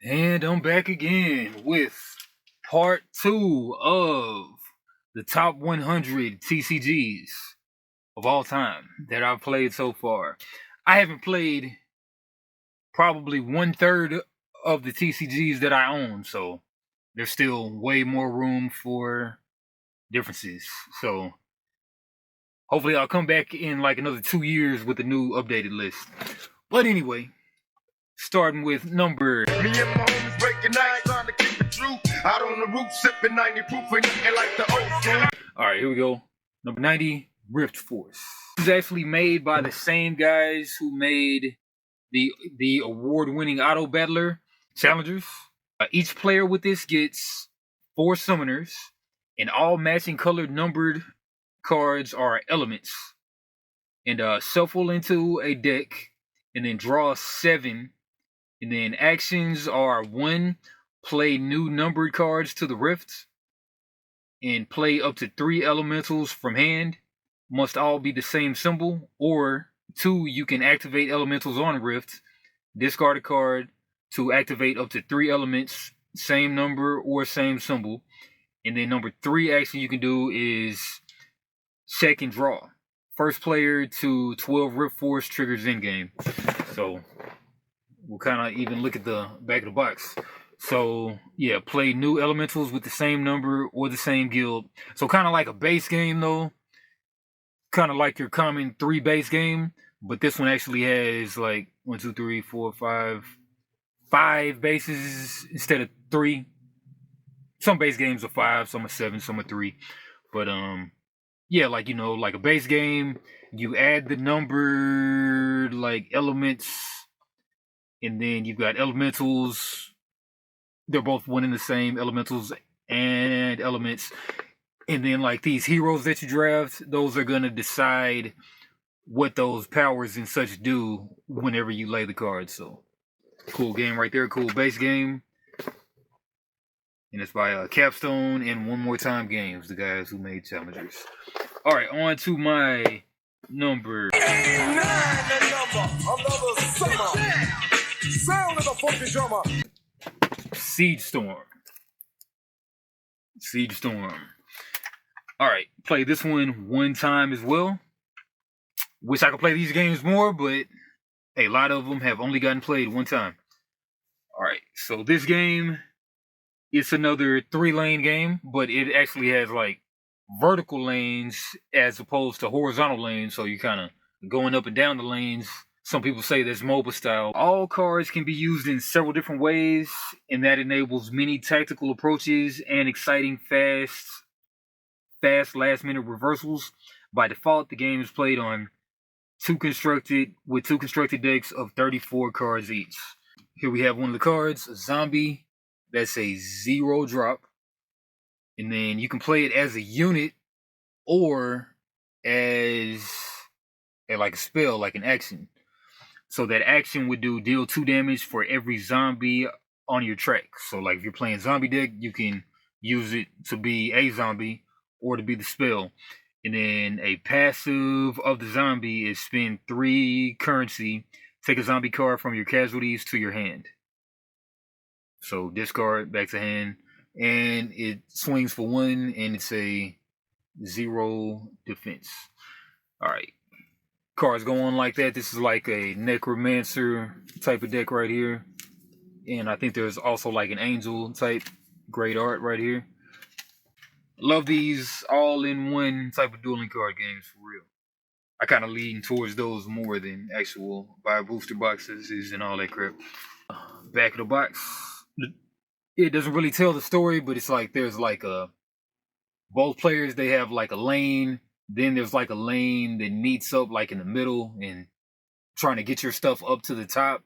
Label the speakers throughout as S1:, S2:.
S1: And I'm back again with part 2 of the top 100 TCGs of all time that I've played so far. I haven't played probably 1/3 of the TCGs that I own, so there's still way more room for differences. So hopefully I'll come back in like another 2 years with a new updated list. But anyway, starting with number...
S2: Me and my homies breaking night, trying to keep it true. Out on the roof, sipping 90 proof and eating like the old school.
S1: Alright, here we go. Number 90, Rift Force. This is actually made by the same guys who made the award-winning Auto Battler Challengers. Each player with this gets 4 summoners, and all matching colored numbered cards are elements. And shuffle into a deck, and then draw 7. And then actions are 1, play new numbered cards to the Rift, and play up to 3 elementals from hand. Must all be the same symbol. Or 2, you can activate elementals on Rift, discard a card to activate up to 3 elements, same number or same symbol. And then number 3 action you can do is check and draw. First player to 12 Rift Force triggers in game. So we'll kind of even look at the back of the box. So yeah, play new elementals with the same number or the same guild. So kind of like a base game though. Kind of like your common 3 base game. But this one actually has like 1, 2, 3, 4, 5 bases instead of 3. Some base games are 5, some are 7, some are 3. But yeah, like, you know, like a base game, you add the numbered like elements, and then you've got elementals. They're both one and the same, elementals and elements. And then like these heroes that you draft, those are gonna decide what those powers and such do whenever you lay the cards. So cool game right there, cool base game. And it's by Capstone and One More Time Games, the guys who made Challengers. Alright, on to my number
S2: 89, another summer. Sound of the funky drummer.
S1: Sieg Storm. Sieg Storm. Alright, played this one time as well. Wish I could play these games more, but hey, a lot of them have only gotten played one time. Alright, so this game, it's another 3-lane game, but it actually has like vertical lanes as opposed to horizontal lanes, so you're kind of going up and down the lanes. Some people say that's MOBA style. All cards can be used in several different ways, and that enables many tactical approaches and exciting fast last-minute reversals. By default, the game is played on two constructed decks of 34 cards each. Here we have one of the cards, a zombie. That's a 0 drop. And then you can play it as a unit or as like a spell, like an action. So that action would deal 2 damage for every zombie on your track. So like if you're playing zombie deck, you can use it to be a zombie or to be the spell. And then a passive of the zombie is spend 3 currency, take a zombie card from your casualties to your hand. So discard, back to hand, and it swings for 1, and it's a 0 defense. Alright. Cards go on like that. This is like a necromancer type of deck right here. And I think there's also like an angel type great art right here. Love these all-in-one type of dueling card games for real. I kind of lean towards those more than actual buy booster boxes and all that crap. Back of the box. It doesn't really tell the story, but it's like there's like both players, they have like a lane. Then there's like a lane that meets up like in the middle and trying to get your stuff up to the top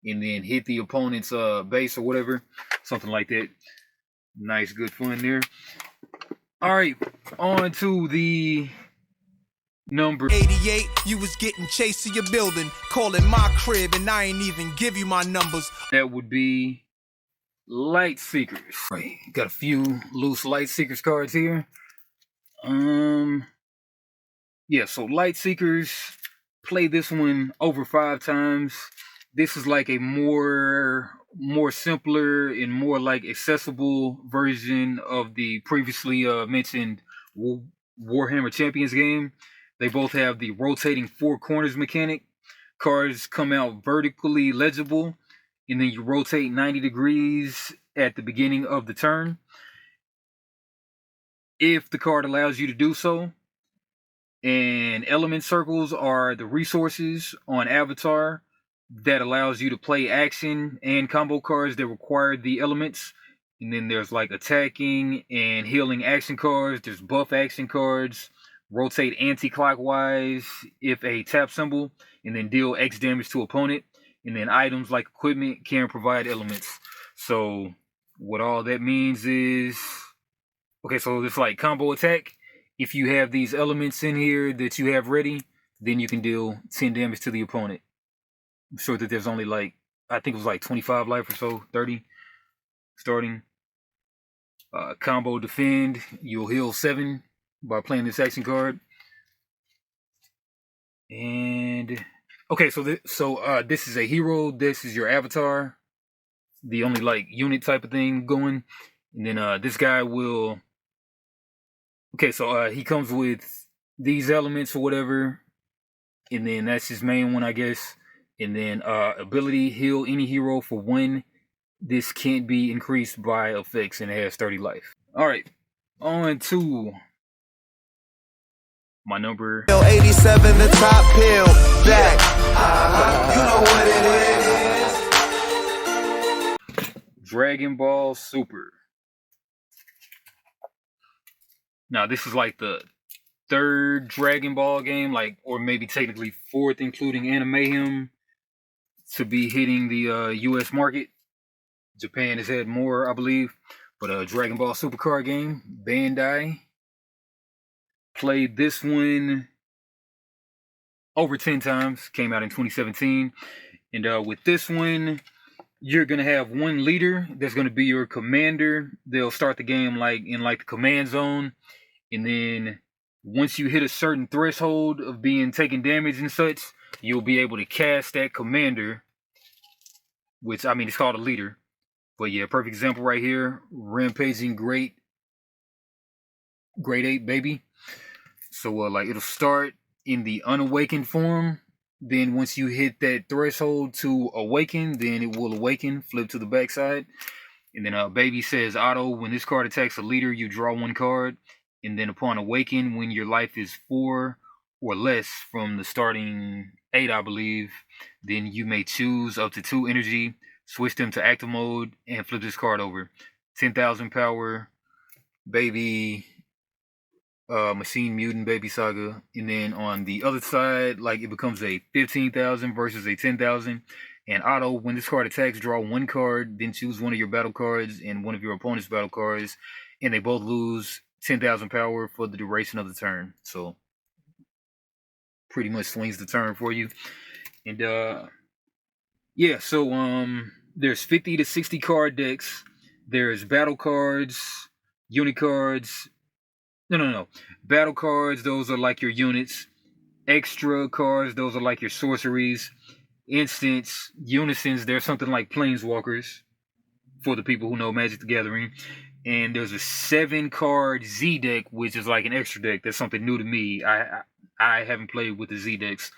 S1: and then hit the opponent's base or whatever. Something like that. Nice, good fun there. Alright, on to the number
S3: 88. You was getting chased to your building, calling my crib, and I ain't even give you my numbers.
S1: That would be Lightseekers. Right, got a few loose Lightseekers cards here. Yeah, so Lightseekers, played this one over 5 times. this is like a more simpler and more like accessible version of the previously mentioned Warhammer Champions game. They both have the rotating four corners mechanic. Cards come out vertically legible, and then you rotate 90 degrees at the beginning of the turn, if the card allows you to do so. And element circles are the resources on Avatar that allows you to play action and combo cards that require the elements. And then there's like attacking and healing action cards. There's buff action cards. Rotate anti-clockwise if a tap symbol, and then deal X damage to opponent. And then items like equipment can provide elements. So what all that means is, okay, so it's like combo attack. If you have these elements in here that you have ready, then you can deal 10 damage to the opponent. I'm sure that there's only like, I think it was like 25 life or so, 30 starting. Combo defend, you'll heal 7 by playing this action card. And okay, so this is a hero. This is your avatar, the only like unit type of thing going. And then this guy will. Okay, so he comes with these elements or whatever, and then that's his main one, I guess. And then ability, heal any hero for 1. This can't be increased by effects, and it has 30 life. All right, on to my number
S3: 87, the top pill, back. You know what it is.
S1: Dragon Ball Super. Now, this is like the 3rd Dragon Ball game, like, or maybe technically 4th, including Animehem, to be hitting the U.S. market. Japan has had more, I believe. But Dragon Ball Super card game, Bandai. Played this one over 10 times. Came out in 2017. And with this one, you're going to have one leader that's going to be your commander. They'll start the game like in like the command zone. And then once you hit a certain threshold of being taken damage and such, you'll be able to cast that commander, which, I mean, it's called a leader. But yeah, perfect example right here. Rampaging Great 8, baby. So like it'll start in the unawakened form. Then once you hit that threshold to awaken, then it will awaken, flip to the backside. And then baby says auto, when this card attacks a leader, you draw 1 card. And then upon awaken, when your life is 4 or less from the starting 8, I believe, then you may choose up to 2 energy, switch them to active mode, and flip this card over. 10,000 power, baby, Machine Mutant Baby Saga. And then on the other side, like it becomes a 15,000 versus a 10,000. And auto, when this card attacks, draw 1 card, then choose one of your battle cards and one of your opponent's battle cards, and they both lose 10,000 power for the duration of the turn. So pretty much swings the turn for you. And yeah, so there's 50 to 60 card decks. There's battle cards, unit cards. No. Battle cards, those are like your units. Extra cards, those are like your sorceries. Instants, unisons, there's something like planeswalkers for the people who know Magic the Gathering. And there's a 7-card Z deck, which is like an extra deck. That's something new to me. I haven't played with the Z decks.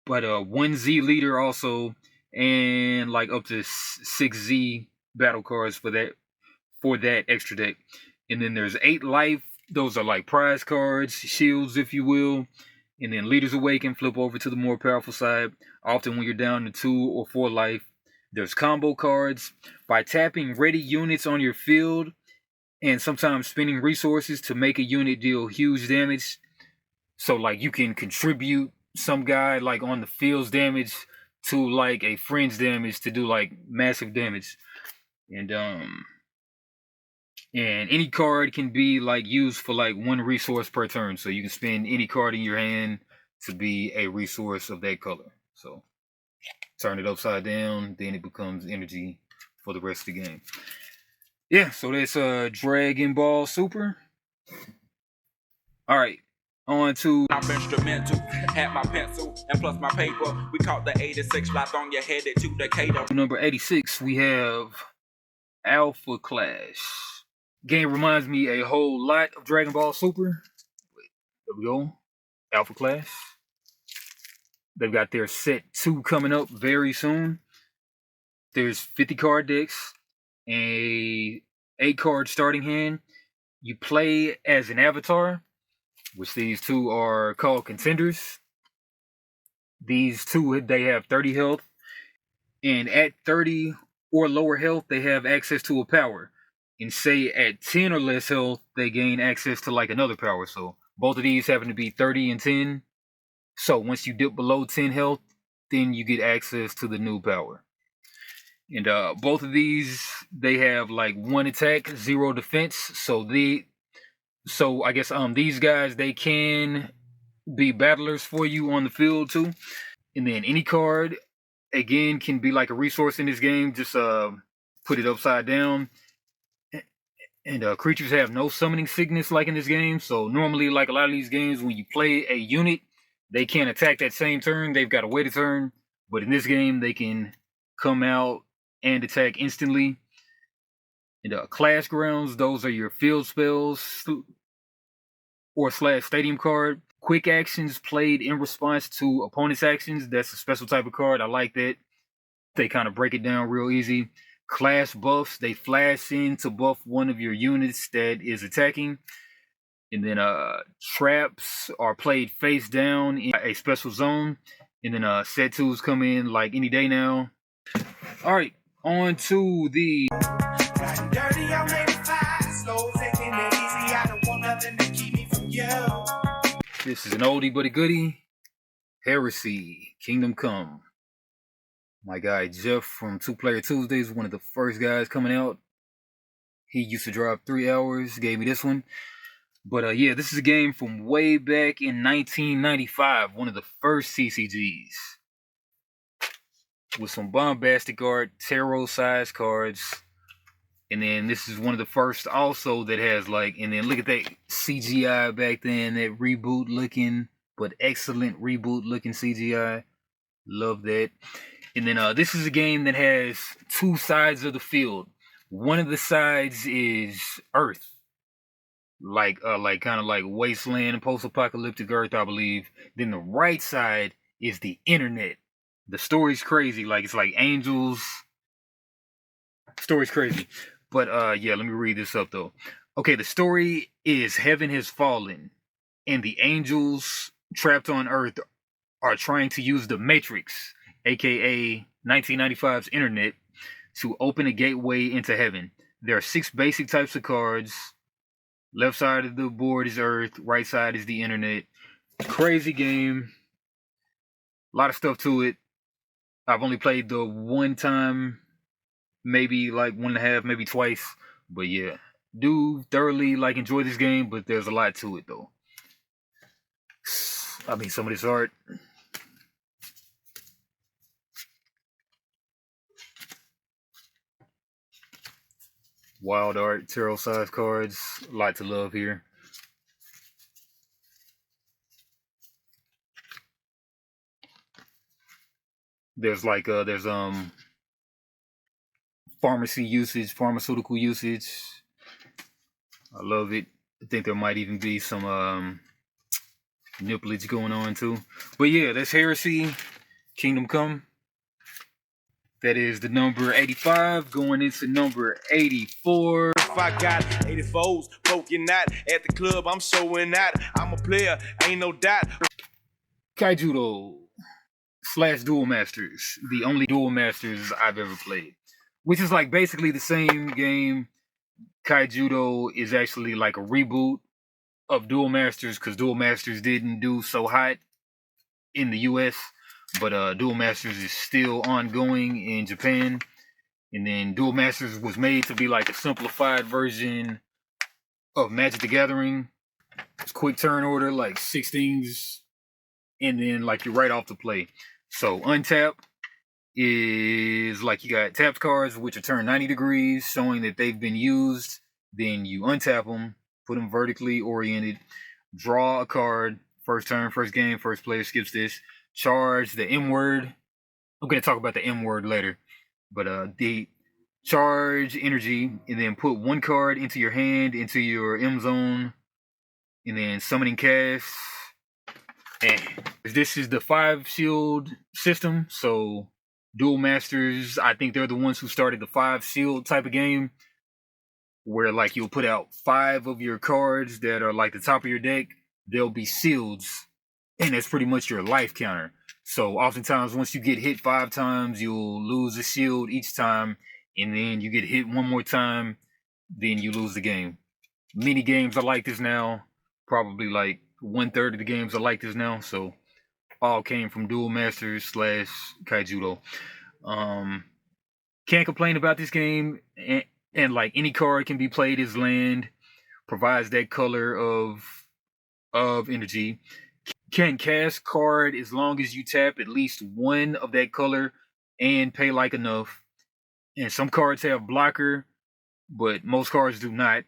S1: But 1 Z leader also, and like up to 6 Z battle cards for that extra deck. And then there's 8 life. Those are like prize cards, shields, if you will. And then Leaders Awaken, flip over to the more powerful side. Often when you're down to 2 or 4 life. There's combo cards. By tapping ready units on your field and sometimes spending resources to make a unit deal huge damage. So like you can contribute some guy like on the field's damage to like a friend's damage to do like massive damage. And any card can be like used for like 1 resource per turn. So you can spend any card in your hand to be a resource of that color. So turn it upside down, then it becomes energy for the rest of the game. Yeah, so that's Dragon Ball Super. All right, On to
S4: I'm instrumental, had my pencil and plus my paper. We caught the 86 right on your head to Decatur.
S1: number 86, we have Alpha Clash. Game reminds me a whole lot of Dragon Ball Super. There we go. Alpha Clash. They've got their set 2 coming up very soon. There's 50 card decks, a 8 card starting hand. You play as an avatar, which these 2 are called contenders. These 2, they have 30 health, and at 30 or lower health, they have access to a power. And say at 10 or less health, they gain access to like another power. So both of these happen to be 30 and 10. So once you dip below 10 health, then you get access to the new power. And both of these, they have like 1 attack, 0 defense. So I guess these guys, they can be battlers for you on the field too. And then any card, again, can be like a resource in this game. Just put it upside down. And creatures have no summoning sickness like in this game. So normally, like a lot of these games, when you play a unit, they can't attack that same turn. They've got to wait a turn. But in this game, they can come out and attack instantly. And Clash Grounds, those are your field spells or / stadium card. Quick actions played in response to opponent's actions. That's a special type of card. I like that. They kind of break it down real easy. Clash buffs, they flash in to buff one of your units that is attacking. And then traps are played face down in a special zone. And then set 2s come in like any day now. All right, on to the This is an oldie but a goodie. Heresy, Kingdom Come. My guy Jeff from 2Player Tuesdays, one of the first guys coming out. He used to drop 3 hours, gave me this one. But yeah, this is a game from way back in 1995, one of the first CCGs. With some bombastic art, tarot-sized cards. And then this is one of the first also that has like, and then look at that CGI back then, that reboot looking, but excellent reboot looking CGI. Love that. And then this is a game that has 2 sides of the field. One of the sides is Earth. Like kind of like wasteland, post-apocalyptic Earth, I believe. Then the right side is the internet. The story's crazy. Like it's like angels. Story's crazy. But yeah, let me read this up though. Okay, the story is heaven has fallen, and the angels trapped on Earth are trying to use the Matrix, aka 1995's internet, to open a gateway into heaven. There are 6 basic types of cards. Left side of the board is Earth, right side is the internet. Crazy game. A lot of stuff to it. I've only played the one time, maybe like 1.5, maybe twice. But yeah, do thoroughly like enjoy this game, but there's a lot to it though. I mean, some of this art. Wild art, tarot size cards, a lot to love here. There's like pharmaceutical usage. I love it. I think there might even be some nipplage going on too. But yeah, that's Heresy, Kingdom Come. That is the number 85 going into number 84.
S5: If I got 84s, poking out at the club, I'm showing out. I'm a player, ain't no doubt.
S1: Kaijudo / Duel Masters, the only Duel Masters I've ever played, which is like basically the same game. Kaijudo is actually like a reboot of Duel Masters because Duel Masters didn't do so hot in the US, but Duel Masters is still ongoing in Japan. And then Duel Masters was made to be like a simplified version of Magic the Gathering. It's quick turn order, like 6 things, and then like you're right off the play. So untap is like you got tapped cards which are turned 90 degrees, showing that they've been used. Then you untap them, put them vertically oriented. Draw a card. First turn, first game, first player skips this. Charge the M word. I'm going to talk about the M word later. But the charge energy, and then put one card into your hand, into your M zone, and then summoning cast. And this is the 5 shield system, so Duel Masters, I think they're the ones who started the 5 shield type of game, where like you'll put out 5 of your cards that are like the top of your deck. They'll be shields, and that's pretty much your life counter. So oftentimes once you get hit 5 times, you'll lose a shield each time, and then you get hit one more time, then you lose the game. Many games are like this now. Probably like 1/3 of the games are like this now. So all came from Duel Masters / Kaijudo. Can't complain about this game. And like any card can be played as land. Provides that color of energy. Can cast card as long as you tap at least one of that color and pay like enough. And some cards have blocker, but most cards do not.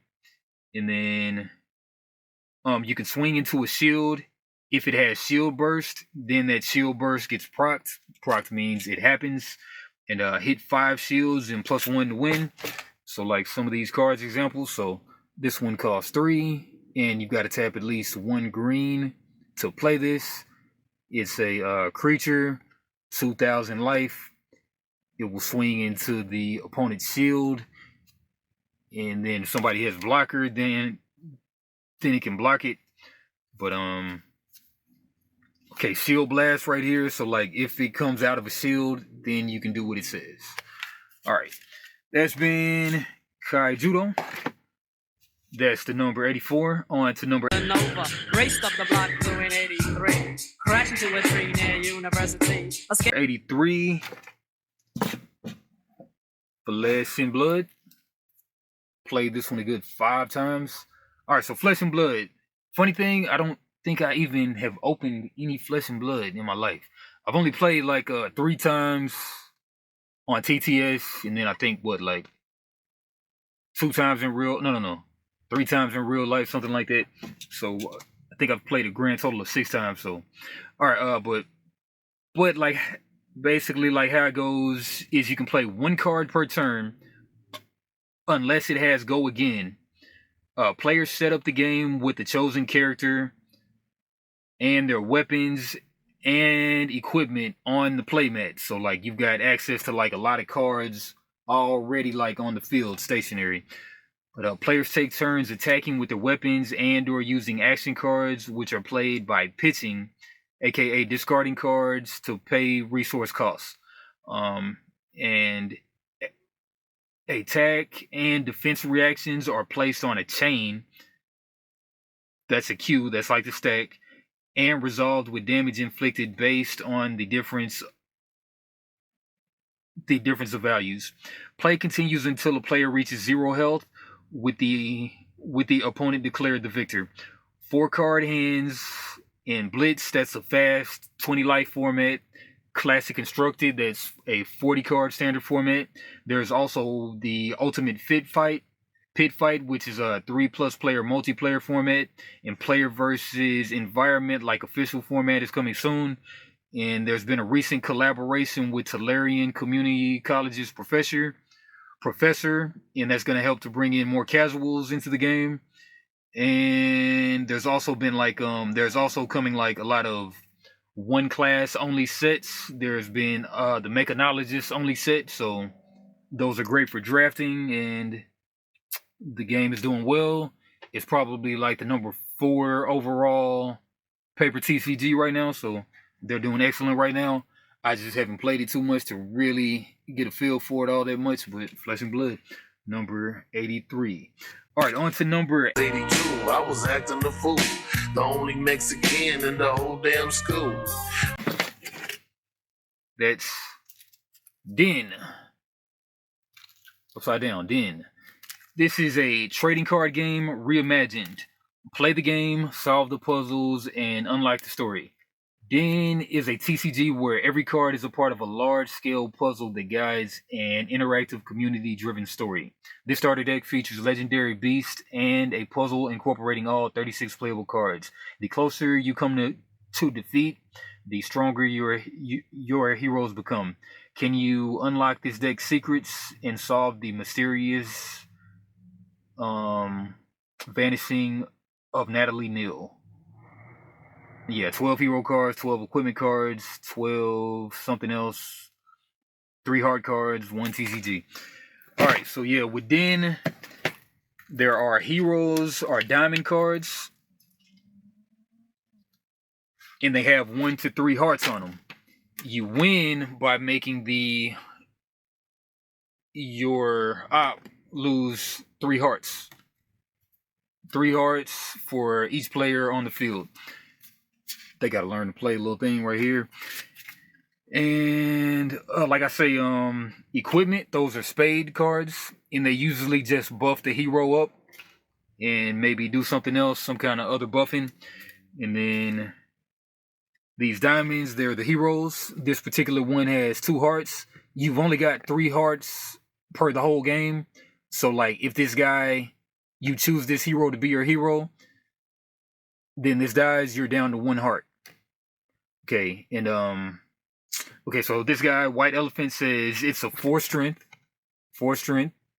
S1: And then you can swing into a shield. If it has shield burst, then that shield burst gets procced. Procced means it happens. And hit 5 shields and +1 to win. So like some of these cards examples. So this one costs 3. And you've got to tap at least 1 green to play this. It's a creature, 2,000 life. It will swing into the opponent's shield. And then if somebody has blocker, then it can block it. But okay, shield blast right here. So like if it comes out of a shield, then you can do what it says. Alright. That's been Kaijudo. That's the number 84. On to number
S6: Nova raced up the block doing 83. Crashed into a tree near university.
S1: 83. Flesh and Blood. Played this one a good 5 times. Alright, so Flesh and Blood. Funny thing, I don't think I even have opened any Flesh and Blood in my life. I've only played like 3 times on TTS, and then I think like 2 times in real, no, 3 times in real life, something like that. So I think I've played a grand total of 6 times. So all right, but like basically like how it goes is you can play 1 card per turn unless it has go again. Players set up the game with the chosen character and their weapons and equipment on the playmat. So like you've got access to like a lot of cards already like on the field, stationary. But players take turns attacking with their weapons and or using action cards, which are played by pitching, aka discarding cards to pay resource costs. And attack and defense reactions are placed on a chain. That's a queue, that's like the stack, and resolved with damage inflicted based on the difference of values. Play continues until a player reaches 0 health, with the opponent declared the victor. 4 card hands in Blitz, that's a fast 20 life format. Classic Constructed, that's a 40 card standard format. There's also the Ultimate Pit Fight, which is a 3+ player multiplayer format, and Player versus Environment, like official format, is coming soon. And there's been a recent collaboration with Tularian Community College's Professor, and that's going to help to bring in more casuals into the game. And there's also been like there's also coming like a lot of 1 class only sets. There's been the Mechanologist only set, so those are great for drafting, and the game is doing well. It's probably like the number 4 overall paper TCG right now, so they're doing excellent right now. I just haven't played it too much to really get a feel for it all that much, but Flesh and Blood, number 83. All right, on to number
S2: 82. I was acting a fool, the only Mexican in the whole damn school.
S1: That's Den. Upside down, Den. This is a trading card game reimagined. Play the game, solve the puzzles, and unlock the story. Den is a TCG where every card is a part of a large-scale puzzle that guides an interactive, community-driven story. This starter deck features legendary beasts and a puzzle incorporating all 36 playable cards. The closer you come to defeat, the stronger your heroes become. Can you unlock this deck's secrets and solve the mysterious vanishing of Natalie Neal? Yeah, 12 hero cards, 12 equipment cards, 12 something else, 3 hard cards, 1 TCG. Alright, so yeah, within there are heroes or diamond cards, and they have 1 to 3 hearts on them. You win by making your op lose 3 hearts. 3 hearts for each player on the field. They gotta learn to play a little thing right here. And like I say, equipment, those are spade cards, and they usually just buff the hero up and maybe do something else, some kind of other buffing. And then these diamonds, they're the heroes. This particular one has 2 hearts. You've only got 3 hearts per the whole game. So like if this guy, you choose this hero to be your hero, then this dies, you're down to 1 heart. Okay, and okay, so this guy, White Elephant, says it's a 4 strength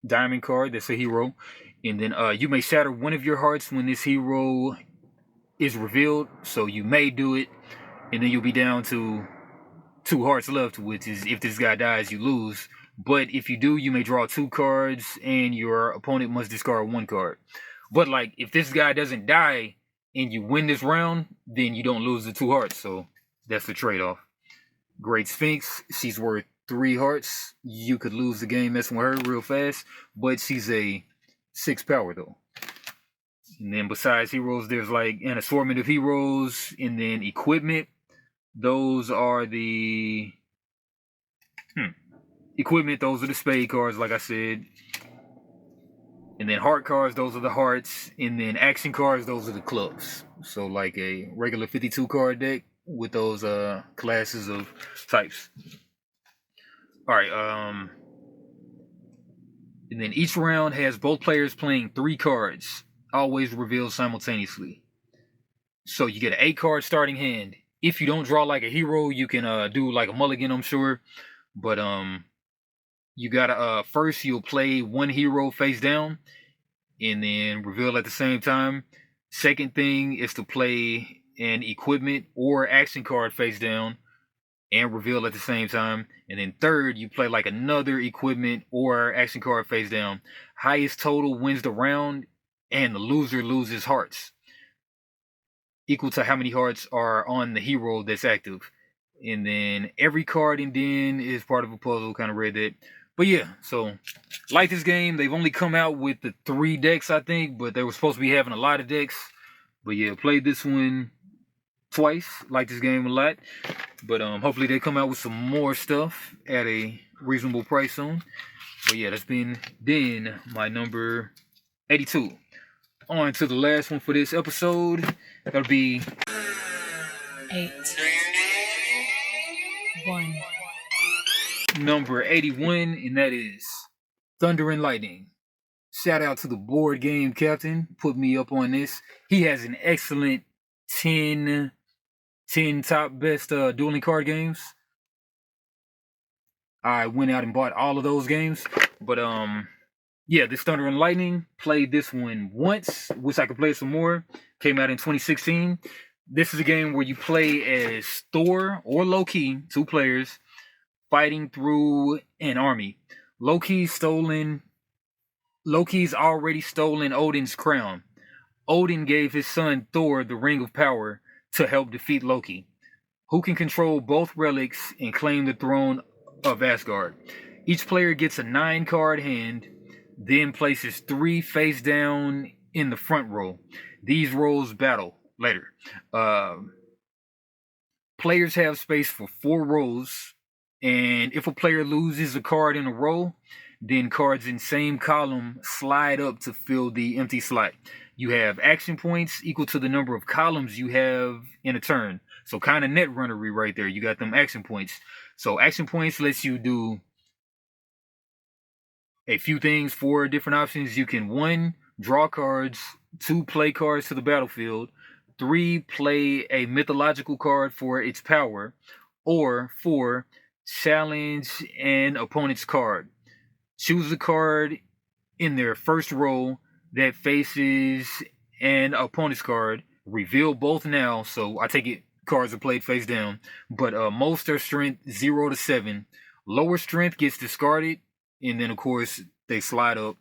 S1: diamond card. That's a hero. And then you may shatter one of your hearts when this hero is revealed. So you may do it, and then you'll be down to 2 hearts left, which is if this guy dies, you lose. But if you do, you may draw 2 cards, and your opponent must discard 1 card. But like, if this guy doesn't die and you win this round, then you don't lose the 2 hearts. So that's the trade-off. Great Sphinx, she's worth 3 hearts. You could lose the game messing with her real fast, but she's a 6 power though. And then besides heroes, there's like an assortment of heroes, and then equipment. Those are the equipment. Those are the spade cards, like I said. And then heart cards, those are the hearts. And then action cards, those are the clubs. So like a regular 52 card deck with those classes of types. Alright, and then each round has both players playing 3 cards, always revealed simultaneously. So you get an 8 card starting hand. If you don't draw like a hero, you can do like a mulligan, I'm sure. But you gotta first you'll play 1 hero face down and then reveal at the same time. Second thing is to play an equipment or action card face down and reveal at the same time. And then third, you play like another equipment or action card face down. Highest total wins the round, and the loser loses hearts, equal to how many hearts are on the hero that's active. And then every card in Den is part of a puzzle. Kind of read that. But yeah, so like this game, they've only come out with the 3 decks, I think, but they were supposed to be having a lot of decks. But yeah, played this one twice. Like this game a lot. But hopefully they come out with some more stuff at a reasonable price soon. But yeah, that's been Den, my number 82. On to the last one for this episode. That'll be
S7: 8 1
S1: number 81, and that is Thunder and Lightning. Shout out to the board game captain, put me up on this. He has an excellent 10 top best dueling card games. I went out and bought all of those games. But yeah, this Thunder and Lightning, played this one once. Wish I could play some more. Came out in 2016. This is a game where you play as Thor or Loki, 2 players, fighting through an army. Loki's already stolen Odin's crown. Odin gave his son Thor the Ring of Power to help defeat Loki, who can control both relics and claim the throne of Asgard. Each player gets a 9-card hand, then places 3 face down in the front row. These rows battle later. Players have space for 4 rows, and if a player loses a card in a row, then cards in same column slide up to fill the empty slot. You have action points equal to the number of columns you have in a turn. So kind of net runnery right there. You got them action points. So action points lets you do a few things, 4 different options. You can 1, draw cards, 2, play cards to the battlefield, 3, play a mythological card for its power, or 4, challenge an opponent's card. Choose a card in their first row that faces an opponent's card. Reveal both now, so I take it cards are played face down. But most are strength 0 to 7. Lower strength gets discarded, and then of course they slide up.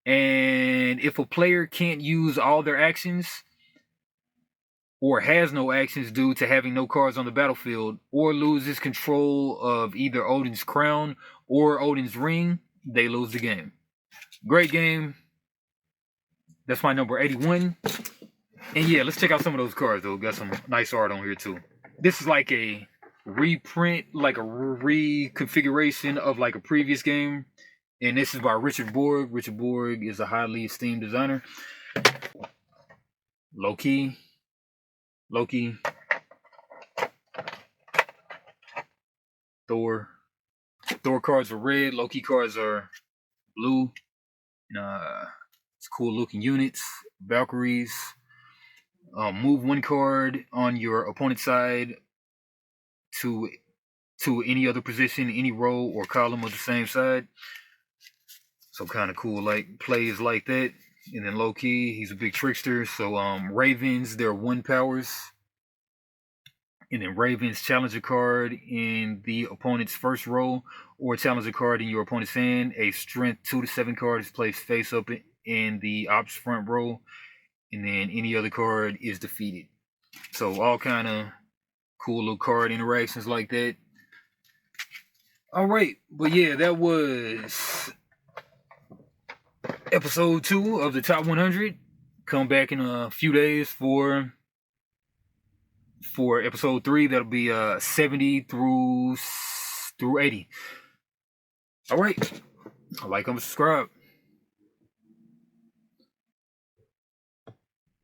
S1: And if a player can't use all their actions, or has no actions due to having no cards on the battlefield, or loses control of either Odin's crown or Odin's ring, they lose the game. Great game. That's my number 81. And yeah, let's check out some of those cards though. Got some nice art on here too. This is like a reprint, like a reconfiguration of like a previous game. And this is by Richard Borg. Richard Borg is a highly esteemed designer. Loki. Thor. Thor cards are red. Loki cards are blue. It's cool looking units. Valkyries. Move 1 card on your opponent's side to any other position, any row or column of the same side. So kind of cool, like plays like that. And then Loki, he's a big trickster. So Ravens, they're 1 powers. And then Ravens challenge a card in the opponent's first row, or challenge a card in your opponent's hand. A strength 2 to 7 card is placed face up in the ops front row, and then any other card is defeated. So all kind of cool little card interactions like that. All right, but yeah, that was episode 2 of the Top 100. Come back in a few days for episode 3. That'll be 70 through 80. All right, like, comment, subscribe.